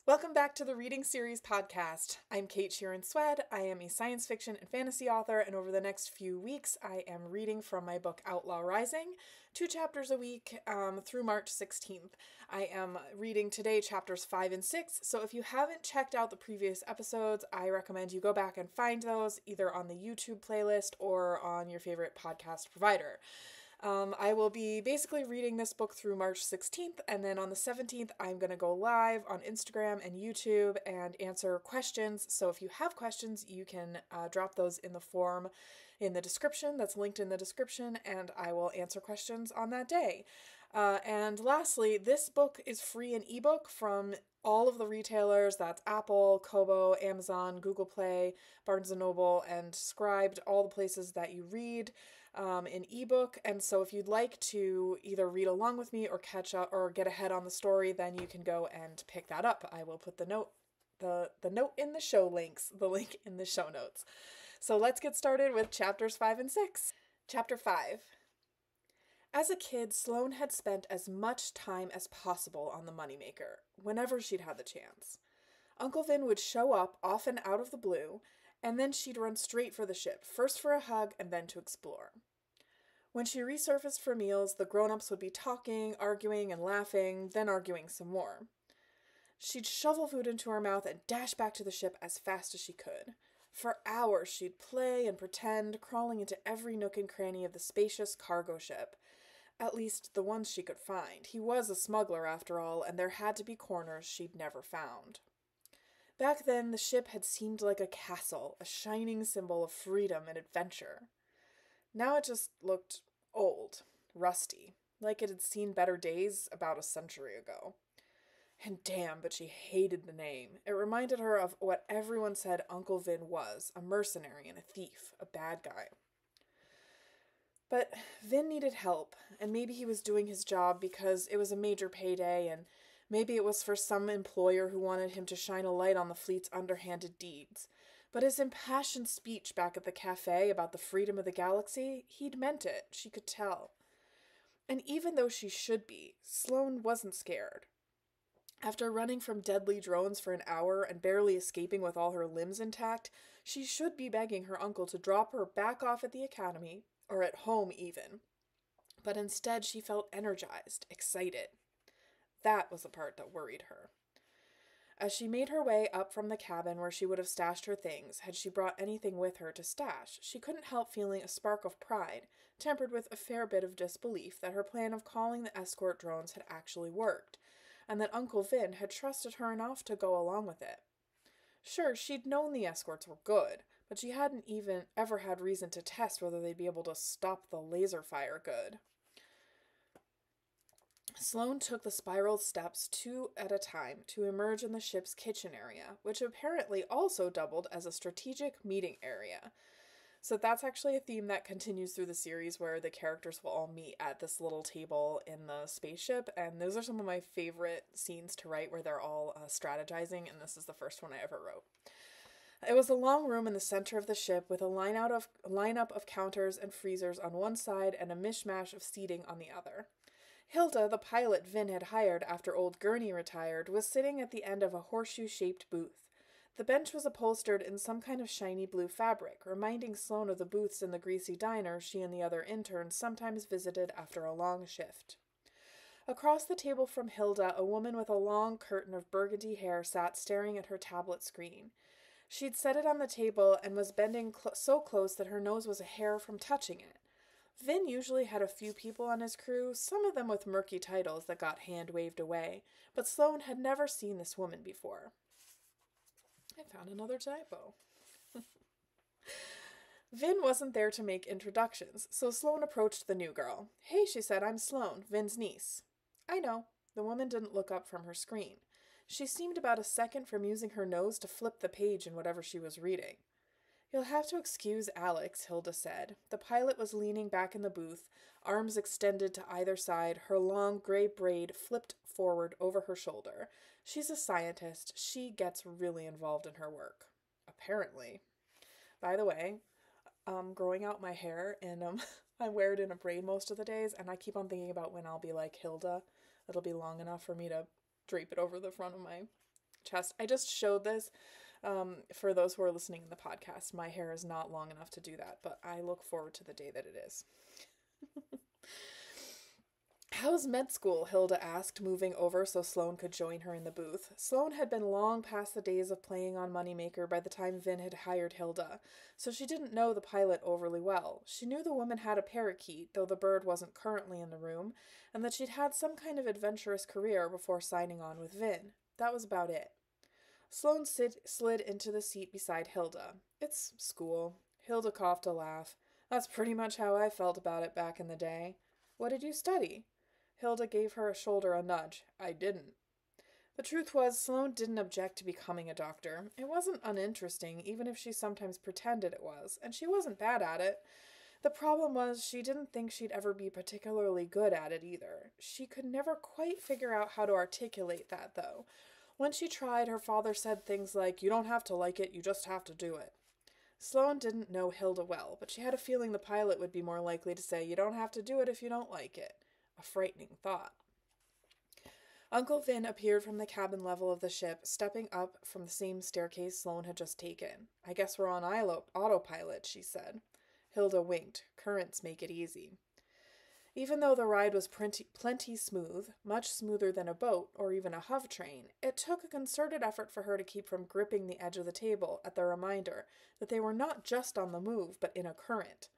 Welcome back to the Reading Series podcast. I'm Kate Sheeran Swed. I am a science fiction and fantasy author, and over the next few weeks, I am reading from my book Outlaw Rising, 2 chapters a week through March 16th. I am reading today chapters 5 and 6, so if you haven't checked out the previous episodes, I recommend you go back and find those either on the YouTube playlist or on your favorite podcast provider. I will be basically reading this book through March 16th, and then on the 17th, I'm going to go live on Instagram and YouTube and answer questions. So if you have questions, you can drop those in the form in the description that's linked in the description, and I will answer questions on that day. And lastly, this book is free in ebook from all of the retailers. That's Apple, Kobo, Amazon, Google Play, Barnes & Noble, and Scribd, all the places that you read in ebook. And so if you'd like to either read along with me or catch up or get ahead on the story, then you can go and pick that up. I will put the note in the show links, the link in the show notes. So let's get started with chapters 5 and 6. Chapter 5. As a kid, Sloane had spent as much time as possible on the moneymaker, whenever she'd had the chance. Uncle Vin would show up, often out of the blue, and then she'd run straight for the ship, first for a hug and then to explore. When she resurfaced for meals, the grown-ups would be talking, arguing, and laughing, then arguing some more. She'd shovel food into her mouth and dash back to the ship as fast as she could. For hours she'd play and pretend, crawling into every nook and cranny of the spacious cargo ship. At least the ones she could find. He was a smuggler, after all, and there had to be corners she'd never found. Back then, the ship had seemed like a castle, a shining symbol of freedom and adventure. Now it just looked old, rusty, like it had seen better days about a century ago. And damn, but she hated the name. It reminded her of what everyone said Uncle Vin was, a mercenary and a thief, a bad guy. But Vin needed help, and maybe he was doing his job because it was a major payday, and maybe it was for some employer who wanted him to shine a light on the fleet's underhanded deeds. But his impassioned speech back at the cafe about the freedom of the galaxy, he'd meant it, she could tell. And even though she should be, Sloane wasn't scared. After running from deadly drones for an hour and barely escaping with all her limbs intact, she should be begging her uncle to drop her back off at the academy, or at home even. But instead she felt energized, excited. That was the part that worried her. As she made her way up from the cabin where she would have stashed her things, had she brought anything with her to stash, she couldn't help feeling a spark of pride, tempered with a fair bit of disbelief that her plan of calling the escort drones had actually worked, and that Uncle Vin had trusted her enough to go along with it. Sure, she'd known the escorts were good, but she hadn't even ever had reason to test whether they'd be able to stop the laser fire good. Sloane took the spiral steps 2 at a time to emerge in the ship's kitchen area, which apparently also doubled as a strategic meeting area. So that's actually a theme that continues through the series where the characters will all meet at this little table in the spaceship, and those are some of my favorite scenes to write where they're all strategizing, and this is the first one I ever wrote. It was a long room in the center of the ship with a lineup of counters and freezers on one side and a mishmash of seating on the other. Hilda, the pilot Vin had hired after old Gurney retired, was sitting at the end of a horseshoe-shaped booth. The bench was upholstered in some kind of shiny blue fabric, reminding Sloane of the booths in the greasy diner she and the other interns sometimes visited after a long shift. Across the table from Hilda, a woman with a long curtain of burgundy hair sat staring at her tablet screen. She'd set it on the table and was bending so close that her nose was a hair from touching it. Vin usually had a few people on his crew, some of them with murky titles that got hand-waved away, but Sloane had never seen this woman before. I found another typo. Vin wasn't there to make introductions, so Sloane approached the new girl. "Hey," she said, "I'm Sloane, Vin's niece." "I know." The woman didn't look up from her screen. She seemed about a second from using her nose to flip the page in whatever she was reading. "You'll have to excuse Alex," Hilda said. The pilot was leaning back in the booth, arms extended to either side, her long gray braid flipped forward over her shoulder. "She's a scientist. She gets really involved in her work." Apparently. By the way, growing out my hair, and I wear it in a braid most of the days, and I keep on thinking about when I'll be like Hilda. It'll be long enough for me to drape it over the front of my chest. I just showed this for those who are listening in the podcast. My hair is not long enough to do that, but I look forward to the day that it is. How's med school? Hilda asked, moving over so Sloane could join her in the booth. Sloane had been long past the days of playing on Moneymaker by the time Vin had hired Hilda, so she didn't know the pilot overly well. She knew the woman had a parakeet, though the bird wasn't currently in the room, and that she'd had some kind of adventurous career before signing on with Vin. That was about it. Sloane slid into the seat beside Hilda. It's school. Hilda coughed a laugh. That's pretty much how I felt about it back in the day. What did you study? Hilda gave her shoulder a nudge. I didn't. The truth was, Sloane didn't object to becoming a doctor. It wasn't uninteresting, even if she sometimes pretended it was, and she wasn't bad at it. The problem was, she didn't think she'd ever be particularly good at it either. She could never quite figure out how to articulate that, though. When she tried, her father said things like, "You don't have to like it, you just have to do it." Sloane didn't know Hilda well, but she had a feeling the pilot would be more likely to say, "You don't have to do it if you don't like it." A frightening thought. Uncle Vin appeared from the cabin level of the ship, stepping up from the same staircase Sloane had just taken. "I guess we're on autopilot," she said. Hilda winked. "Currents make it easy." Even though the ride was plenty smooth, much smoother than a boat or even a HUV train, it took a concerted effort for her to keep from gripping the edge of the table at the reminder that they were not just on the move, but in a current.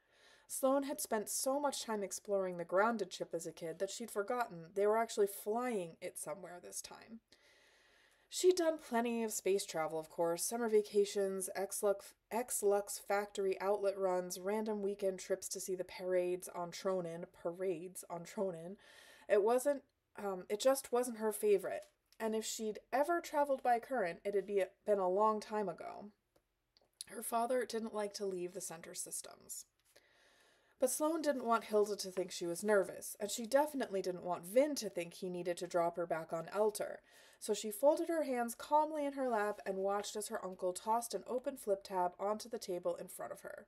Sloane had spent so much time exploring the grounded ship as a kid that she'd forgotten they were actually flying it somewhere this time. She'd done plenty of space travel, of course, summer vacations, X-Lux factory outlet runs, random weekend trips to see the parades on Tronin. It just wasn't her favorite, and if she'd ever traveled by current, it had been a long time ago. Her father didn't like to leave the center systems. But Sloane didn't want Hilda to think she was nervous, and she definitely didn't want Vin to think he needed to drop her back on Elter, so she folded her hands calmly in her lap and watched as her uncle tossed an open flip tab onto the table in front of her.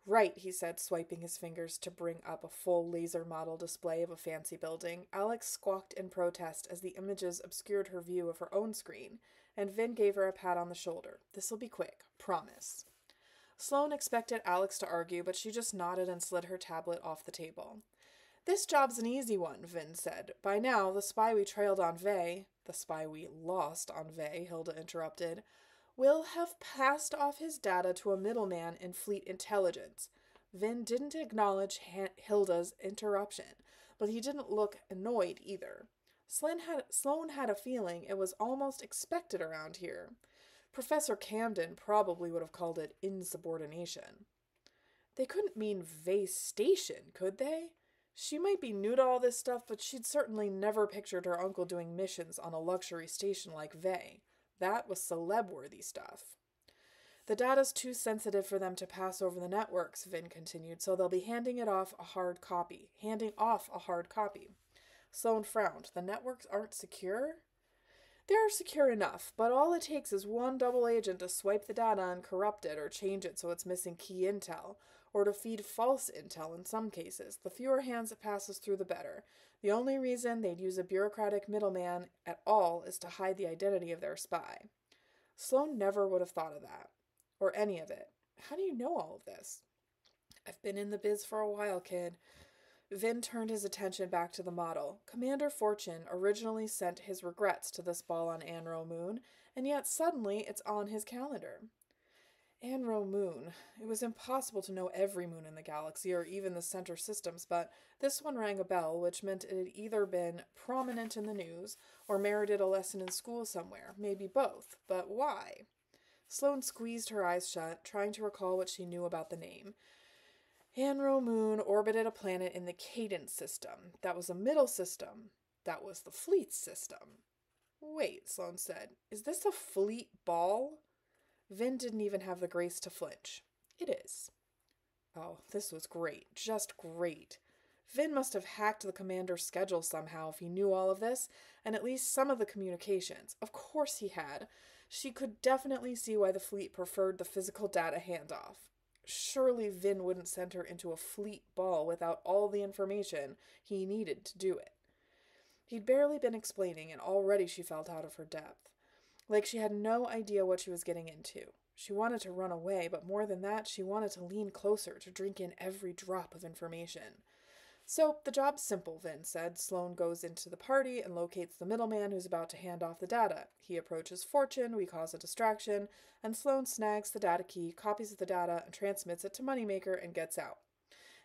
"Right," he said, swiping his fingers to bring up a full laser model display of a fancy building. Alex squawked in protest as the images obscured her view of her own screen, and Vin gave her a pat on the shoulder. "This'll be quick. Promise." Sloane expected Alex to argue, but she just nodded and slid her tablet off the table. "This job's an easy one," Vin said. "By now, the spy we trailed on Vey—" "The spy we lost on Vey," Hilda interrupted, "will have passed off his data to a middleman in fleet intelligence." Vin didn't acknowledge Hilda's interruption, but he didn't look annoyed either. Sloane had a feeling it was almost expected around here. Professor Camden probably would have called it insubordination. They couldn't mean Vey Station, could they? She might be new to all this stuff, but she'd certainly never pictured her uncle doing missions on a luxury station like Vey. That was celeb-worthy stuff. "The data's too sensitive for them to pass over the networks," Vin continued, "so they'll be handing off a hard copy. Sloane frowned. "The networks aren't secure?" "They're secure enough, but all it takes is one double agent to swipe the data and corrupt it or change it so it's missing key intel, or to feed false intel in some cases. The fewer hands it passes through, the better. The only reason they'd use a bureaucratic middleman at all is to hide the identity of their spy." Sloane never would have thought of that, or any of it. "How do you know all of this?" "I've been in the biz for a while, kid." Vin turned his attention back to the model. Commander Fortune originally sent his regrets to this ball on Anro Moon, and yet suddenly it's on his calendar. Anro Moon. It was impossible to know every moon in the galaxy, or even the center systems, but this one rang a bell, which meant it had either been prominent in the news, or merited a lesson in school somewhere, maybe both. But why? Sloane squeezed her eyes shut, trying to recall what she knew about the name. Anro Moon orbited a planet in the Cadence system. That was a middle system. That was the fleet system. "Wait," Sloane said. "Is this a fleet ball?" Vin didn't even have the grace to flinch. "It is." Oh, this was great. Just great. Vin must have hacked the commander's schedule somehow if he knew all of this, and at least some of the communications. Of course he had. She could definitely see why the fleet preferred the physical data handoff. Surely Vin wouldn't send her into a fleet ball without all the information he needed to do it. He'd barely been explaining, and already she felt out of her depth. like she had no idea what she was getting into. She wanted to run away, but more than that, she wanted to lean closer to drink in every drop of information. So, the job's simple, Vin said. Sloane goes into the party and locates the middleman who's about to hand off the data. He approaches Fortune, we cause a distraction, and Sloane snags the data key, copies the data, and transmits it to Moneymaker and gets out.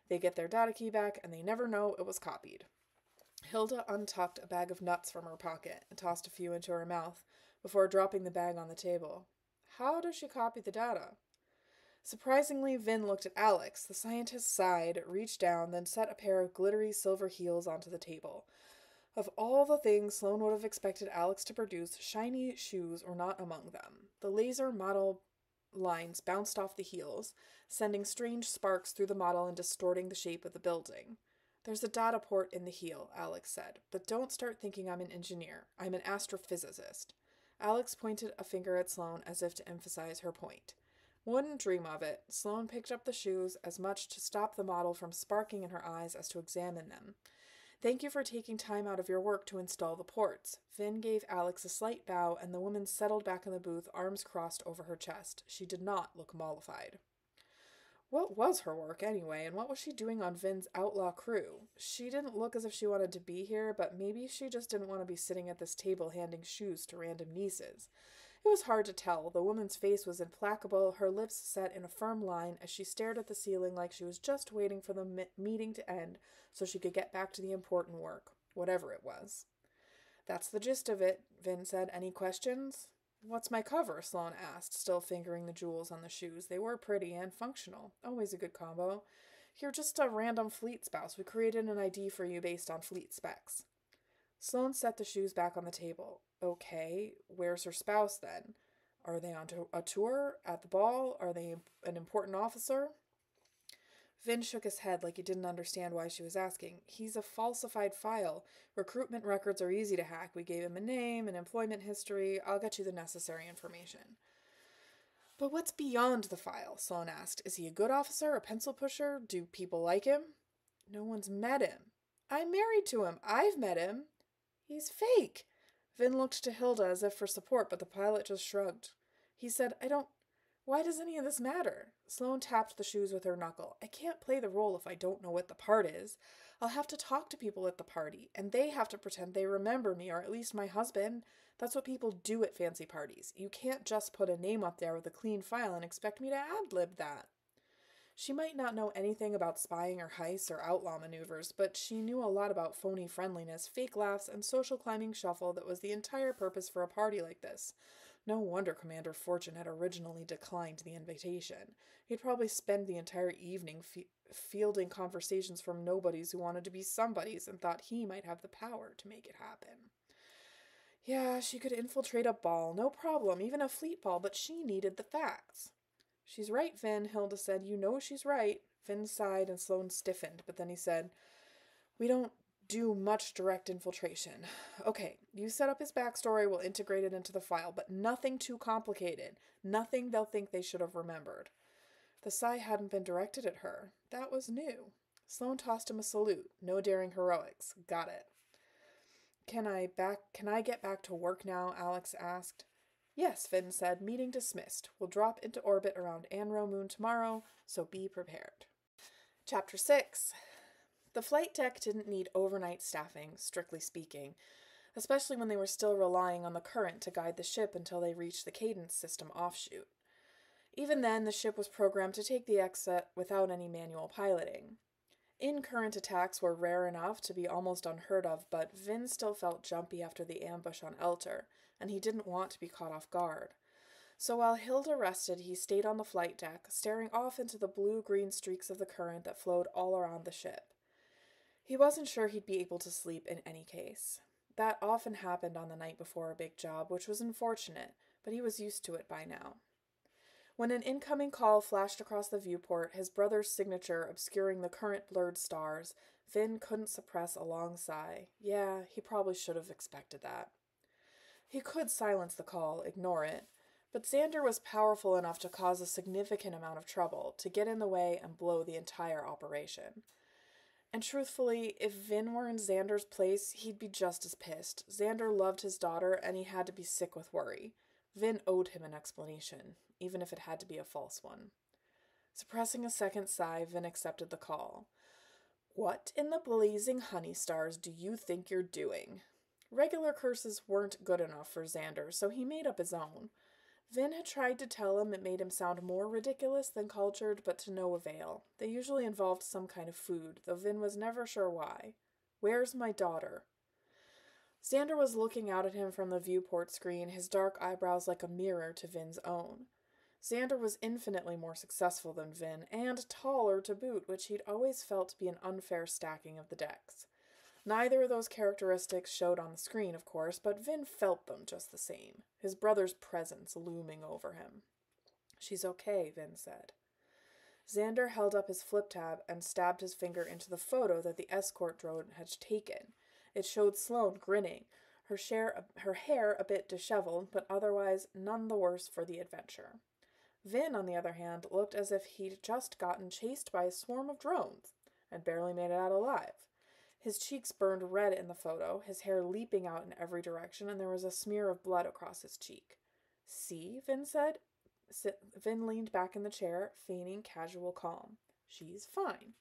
They get their data key back, and they never know it was copied. Hilda untucked a bag of nuts from her pocket and tossed a few into her mouth before dropping the bag on the table. How does she copy the data? Surprisingly, Vin looked at Alex. The scientist sighed, reached down, then set a pair of glittery silver heels onto the table. Of all the things Sloane would have expected Alex to produce, shiny shoes were not among them. The laser model lines bounced off the heels, sending strange sparks through the model and distorting the shape of the building. There's a data port in the heel, Alex said, but don't start thinking I'm an engineer. I'm an astrophysicist. Alex pointed a finger at Sloane as if to emphasize her point. Wouldn't dream of it. Sloane picked up the shoes as much to stop the model from sparking in her eyes as to examine them. Thank you for taking time out of your work to install the ports. Vin gave Alex a slight bow, and the woman settled back in the booth, arms crossed over her chest. She did not look mollified. What was her work, anyway, and what was she doing on Vin's outlaw crew? She didn't look as if she wanted to be here, but maybe she just didn't want to be sitting at this table handing shoes to random nieces. It was hard to tell. The woman's face was implacable, her lips set in a firm line as she stared at the ceiling like she was just waiting for the meeting to end so she could get back to the important work, whatever it was. That's the gist of it, Vin said. Any questions? What's my cover? Sloane asked, still fingering the jewels on the shoes. They were pretty and functional. Always a good combo. You're just a random fleet spouse. We created an ID for you based on fleet specs. Sloane set the shoes back on the table. Okay, where's her spouse then? Are they on a tour? At the ball? Are they an important officer? Vin shook his head like he didn't understand why she was asking. He's a falsified file. Recruitment records are easy to hack. We gave him a name, an employment history. I'll get you the necessary information. But what's beyond the file? Sloane asked. Is he a good officer, a pencil pusher? Do people like him? No one's met him. I'm married to him. I've met him. He's fake. Vin looked to Hilda as if for support, but the pilot just shrugged. He said, Why does any of this matter? Sloane tapped the shoes with her knuckle. I can't play the role if I don't know what the part is. I'll have to talk to people at the party, and they have to pretend they remember me, or at least my husband. That's what people do at fancy parties. You can't just put a name up there with a clean file and expect me to ad-lib that. She might not know anything about spying or heists or outlaw maneuvers, but she knew a lot about phony friendliness, fake laughs, and social climbing shuffle that was the entire purpose for a party like this. No wonder Commander Fortune had originally declined the invitation. He'd probably spend the entire evening fielding conversations from nobodies who wanted to be somebodies and thought he might have the power to make it happen. Yeah, she could infiltrate a ball, no problem, even a fleet ball, but she needed the facts. She's right, Vin, Hilda said. You know she's right. Vin sighed and Sloane stiffened, but then he said, We don't do much direct infiltration. Okay, you set up his backstory, we'll integrate it into the file, but nothing too complicated. Nothing they'll think they should have remembered. The sigh hadn't been directed at her. That was new. Sloane tossed him a salute. No daring heroics. Got it. Can I get back to work now? Alex asked. Yes, Finn said. Meeting dismissed. We'll drop into orbit around Anro Moon tomorrow, so be prepared. Chapter 6. The flight deck didn't need overnight staffing, strictly speaking, especially when they were still relying on the current to guide the ship until they reached the cadence system offshoot. Even then, the ship was programmed to take the exit without any manual piloting. In-current attacks were rare enough to be almost unheard of, but Vin still felt jumpy after the ambush on Elter, and he didn't want to be caught off guard. So while Hilda rested, he stayed on the flight deck, staring off into the blue-green streaks of the current that flowed all around the ship. He wasn't sure he'd be able to sleep in any case. That often happened on the night before a big job, which was unfortunate, but he was used to it by now. When an incoming call flashed across the viewport, his brother's signature obscuring the current blurred stars, Vin couldn't suppress a long sigh. Yeah, he probably should have expected that. He could silence the call, ignore it, but Xander was powerful enough to cause a significant amount of trouble, to get in the way and blow the entire operation. And truthfully, if Vin were in Xander's place, he'd be just as pissed. Xander loved his daughter, and he had to be sick with worry. Vin owed him an explanation, even if it had to be a false one. Suppressing a second sigh, Vin accepted the call. What in the blazing honey stars do you think you're doing? Regular curses weren't good enough for Xander, so he made up his own. Vin had tried to tell him it made him sound more ridiculous than cultured, but to no avail. They usually involved some kind of food, though Vin was never sure why. Where's my daughter? Xander was looking out at him from the viewport screen, his dark eyebrows like a mirror to Vin's own. Xander was infinitely more successful than Vin, and taller to boot, which he'd always felt to be an unfair stacking of the decks. Neither of those characteristics showed on the screen, of course, but Vin felt them just the same, his brother's presence looming over him. She's okay, Vin said. Xander held up his flip tab and stabbed his finger into the photo that the escort drone had taken. It showed Sloane grinning, her hair a bit disheveled, but otherwise none the worse for the adventure. Vin, on the other hand, looked as if he'd just gotten chased by a swarm of drones and barely made it out alive. His cheeks burned red in the photo, his hair leaping out in every direction, and there was a smear of blood across his cheek. See, Vin said. Vin leaned back in the chair, feigning casual calm. She's fine.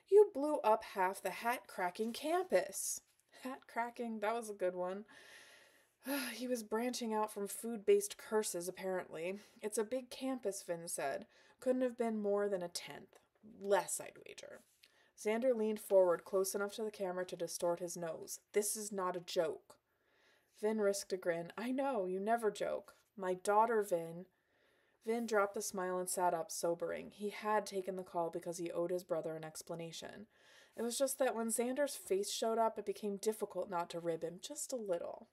You blew up half the hat-cracking campus. Hat-cracking, that was a good one. He was branching out from food-based curses, apparently. It's a big campus, Vin said. Couldn't have been more than a tenth. Less, I'd wager. Xander leaned forward close enough to the camera to distort his nose. This is not a joke. Vin risked a grin. I know, you never joke. My daughter, Vin. Vin dropped the smile and sat up, sobering. He had taken the call because he owed his brother an explanation. It was just that when Xander's face showed up, it became difficult not to rib him just a little.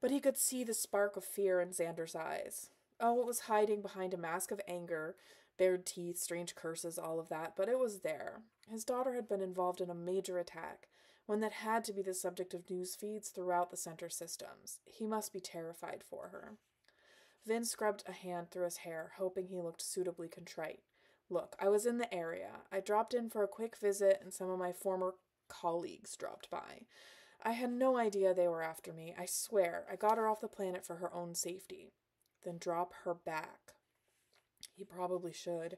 But he could see the spark of fear in Xander's eyes. Oh, it was hiding behind a mask of anger, bared teeth, strange curses, all of that, but it was there. His daughter had been involved in a major attack, one that had to be the subject of news feeds throughout the center systems. He must be terrified for her. Vin scrubbed a hand through his hair, hoping he looked suitably contrite. Look, I was in the area. I dropped in for a quick visit, and some of my former colleagues dropped by. I had no idea they were after me. I swear, I got her off the planet for her own safety. Then drop her back. He probably should.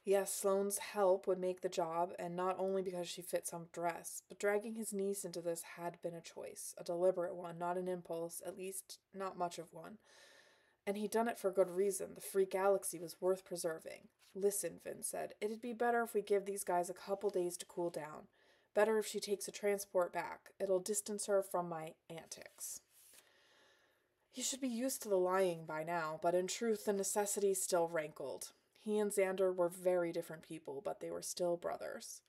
Yes, Sloane's help would make the job, and not only because she fit some dress, but dragging his niece into this had been a choice, a deliberate one, not an impulse, at least not much of one. And he'd done it for good reason. The free galaxy was worth preserving. Listen, Vin said, it'd be better if we give these guys a couple days to cool down. Better if she takes a transport back. It'll distance her from my antics. He should be used to the lying by now, but in truth the necessity still rankled. He and Xander were very different people, but they were still brothers.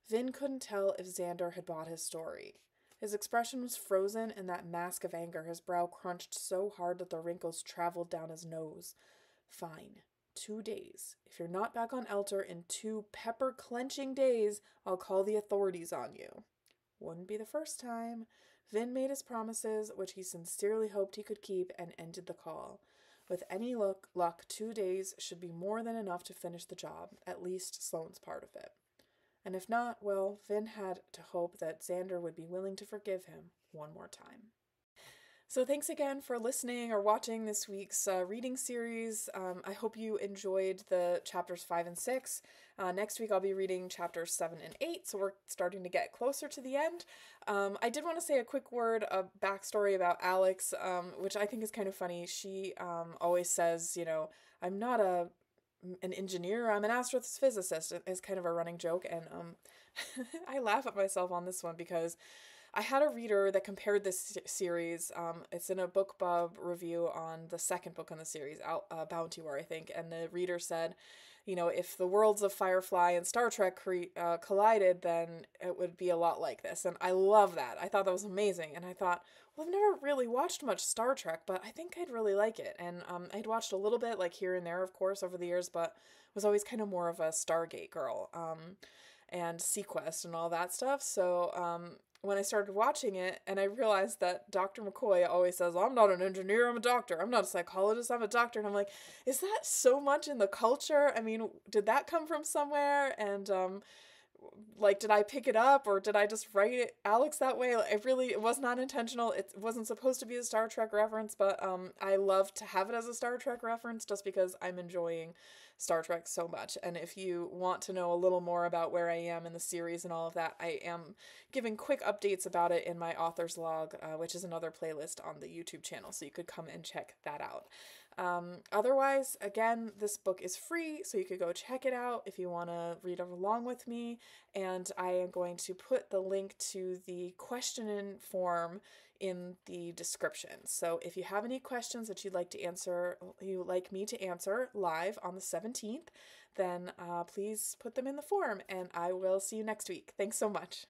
Vin couldn't tell if Xander had bought his story. His expression was frozen in that mask of anger, his brow crunched so hard that the wrinkles traveled down his nose. Fine. 2 days. If you're not back on Elter in 2 pepper-clenching days, I'll call the authorities on you. Wouldn't be the first time. Vin made his promises, which he sincerely hoped he could keep, and ended the call. With any luck, 2 days should be more than enough to finish the job, at least Sloane's part of it. And if not, well, Vin had to hope that Xander would be willing to forgive him one more time. So thanks again for listening or watching this week's reading series. I hope you enjoyed the chapters 5 and 6. Next week I'll be reading chapters 7 and 8, so we're starting to get closer to the end. I did want to say a quick word of backstory about Alex, which I think is kind of funny. She always says, I'm not an engineer, I'm an astrophysicist, is kind of a running joke, and I laugh at myself on this one because I had a reader that compared this series, it's in a BookBub review on the second book in the series, Bounty War, I think, and the reader said, if the worlds of Firefly and Star Trek collided, then it would be a lot like this, and I love that. I thought that was amazing, and I thought, well, I've never really watched much Star Trek, but I think I'd really like it, and I'd watched a little bit, like here and there, of course, over the years, but was always kind of more of a Stargate girl, and Sequest and all that stuff, so, when I started watching it, and I realized that Dr. McCoy always says, I'm not an engineer, I'm a doctor. I'm not a psychologist, I'm a doctor. And I'm like, is that so much in the culture? I mean, did that come from somewhere? And like, did I pick it up or did I just write Alex that way? It was not intentional. It wasn't supposed to be a Star Trek reference, but I love to have it as a Star Trek reference just because I'm enjoying Star Trek so much. And if you want to know a little more about where I am in the series and all of that, I am giving quick updates about it in my author's log, which is another playlist on the YouTube channel, so you could come and check that out. Otherwise, again, this book is free, so you could go check it out if you want to read along with me. And I am going to put the link to the question form in the description. So if you have any questions that you'd like me to answer live on the 17th, then please put them in the form, and I will see you next week. Thanks so much.